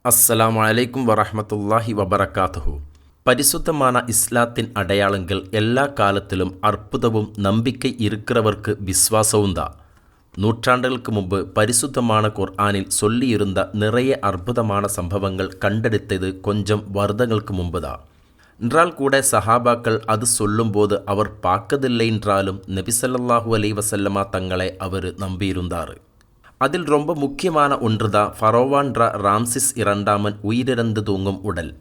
அஸ்ஸலாமு அலைக்கும் வரஹ்மத்துல்லாஹி வபரகாத்துஹு. பரிசுத்தமான இஸ்லாத்தின் அடையாளங்கள் எல்லா காலத்திலும் அற்புதமும் நம்பிக்கை இருக்கிறவர்க்கு விஸ்வாசவும் தான். நூற்றாண்டுகளுக்கு முன்பு பரிசுத்தமான குர்ஆனில் சொல்லியிருந்த நிறைய அற்புதமான சம்பவங்கள் கண்டெடுத்தது கொஞ்சம் வருடங்களுக்கு முன்பு தான். என்றால் கூட சஹாபாக்கள் அது சொல்லும்போது அவர் பார்க்கதில்லை என்றாலும் நபி ஸல்லல்லாஹு அலைஹி வஸல்லமா தங்களை அவர் நம்பியிருந்தார். அதில் ரொம்ப முக்கியமான ஒன்று தான் ஃபரோவான்ற ராம்சிஸ் இரண்டாமன் உயிரிழந்து தூங்கும் உடல்.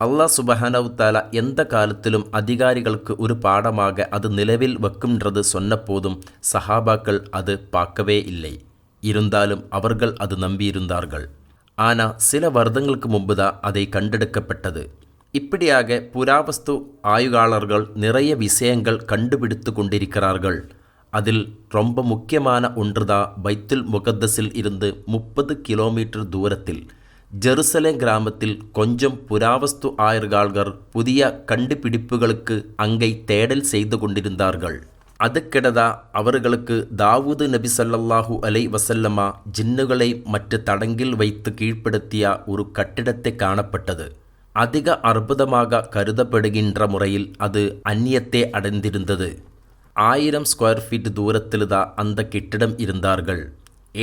அல்லாஹ் சுப்ஹானஹு தஆலா எந்த காலத்திலும் அதிகாரிகளுக்கு ஒரு பாடமாக அது நிலவில் வைக்கும்ன்றது சொன்ன போதும் சஹாபாக்கள் அது பார்க்கவே இல்லை. இருந்தாலும் அவர்கள் அது நம்பியிருந்தார்கள். ஆனால் சில வருடங்களுக்கு முன்பு தான் அதை கண்டெடுக்கப்பட்டது. இப்படியாக புராவஸ்து ஆய்வாளர்கள் நிறைய விஷயங்கள் கண்டுபிடித்து கொண்டிருக்கிறார்கள். அதில் ரொம்ப முக்கியமான ஒன்றுதான் பைத்துல் முகத்தஸில் இருந்து 30 கிலோமீட்டர் தூரத்தில் ஜெருசலேம் கிராமத்தில் கொஞ்சம் புராவஸ்து ஆய்வாளர்கள் புதிய கண்டுபிடிப்புகளுக்கு அங்கே தேடல் செய்து கொண்டிருந்தார்கள். அதுக்கிடதா அவர்களுக்கு தாவூது நபி ஸல்லல்லாஹு அலைஹி வஸல்லமா ஜின்னுகளை மற்ற தடங்கில் வைத்து கீழ்ப்படுத்திய ஒரு கட்டிடத்தை காணப்பட்டது. அதிக அற்புதமாக கருதப்படுகின்ற முறையில் அது அந்நியத்தை அடைந்திருந்தது. 1000 ஸ்கொயர் ஃபீட் தூரத்தில் தான் அந்த கட்டிடம் இருந்தார்கள்.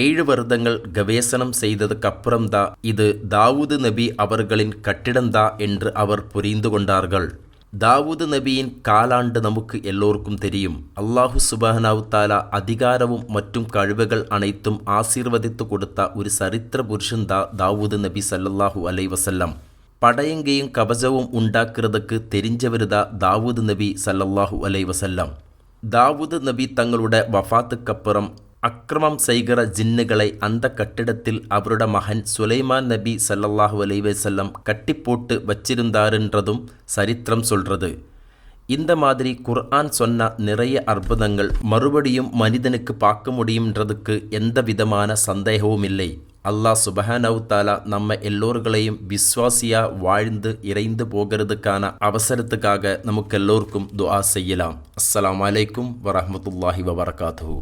7 வருடங்கள் கவேசனம் செய்ததுக்கு அப்புறம்தான் இது தாவூது நபி அவர்களின் கட்டிடம்தா என்று அவர் புரிந்து கொண்டார்கள். தாவூது நபியின் காலாண்டு நமக்கு எல்லோருக்கும் தெரியும். அல்லாஹு சுப்ஹானஹு தஆலா அதிகாரமும் மற்றும் கழுவுகள் அனைத்தும் ஆசீர்வதித்து கொடுத்த ஒரு சரித்திர புருஷன்தா தாவூது நபி ஸல்லல்லாஹு அலைஹி வஸல்லம். படையங்கையும் கவசவும் உண்டாக்குறதுக்கு தெரிஞ்சவருதா தாவூது நபி ஸல்லல்லாஹு அலைஹி வஸல்லம். தாவூது நபி தங்களுடைய வஃபாத்துக்கு அப்புறம் அக்கிரமம் செய்கிற ஜின்னுகளை அந்த கட்டிடத்தில் அவருடைய மகன் சுலைமான் நபி ஸல்லல்லாஹு அலைஹி வஸல்லம் கட்டி போட்டு வச்சிருந்தாருன்றதும் சரித்திரம் சொல்கிறது. இந்த மாதிரி குர்ஆன் சொன்ன நிறைய அற்புதங்கள் மறுபடியும் மனிதனுக்கு பார்க்க முடியுன்றதுக்கு எந்த விதமான சந்தேகமும் இல்லை. அல்லாஹ் சுப்ஹானஹு தஆலா நம்ம எல்லோர்களையும் விஸ்வாசியா வாழ்ந்து இறைந்து போகிறதுக்கான அவசரத்துக்காக நமக்கு எல்லோருக்கும் துஆ செய்யலாம். அஸ்ஸலாமு அலைக்கும் வரஹ்மத்துல்லாஹி வபரகாத்துஹு.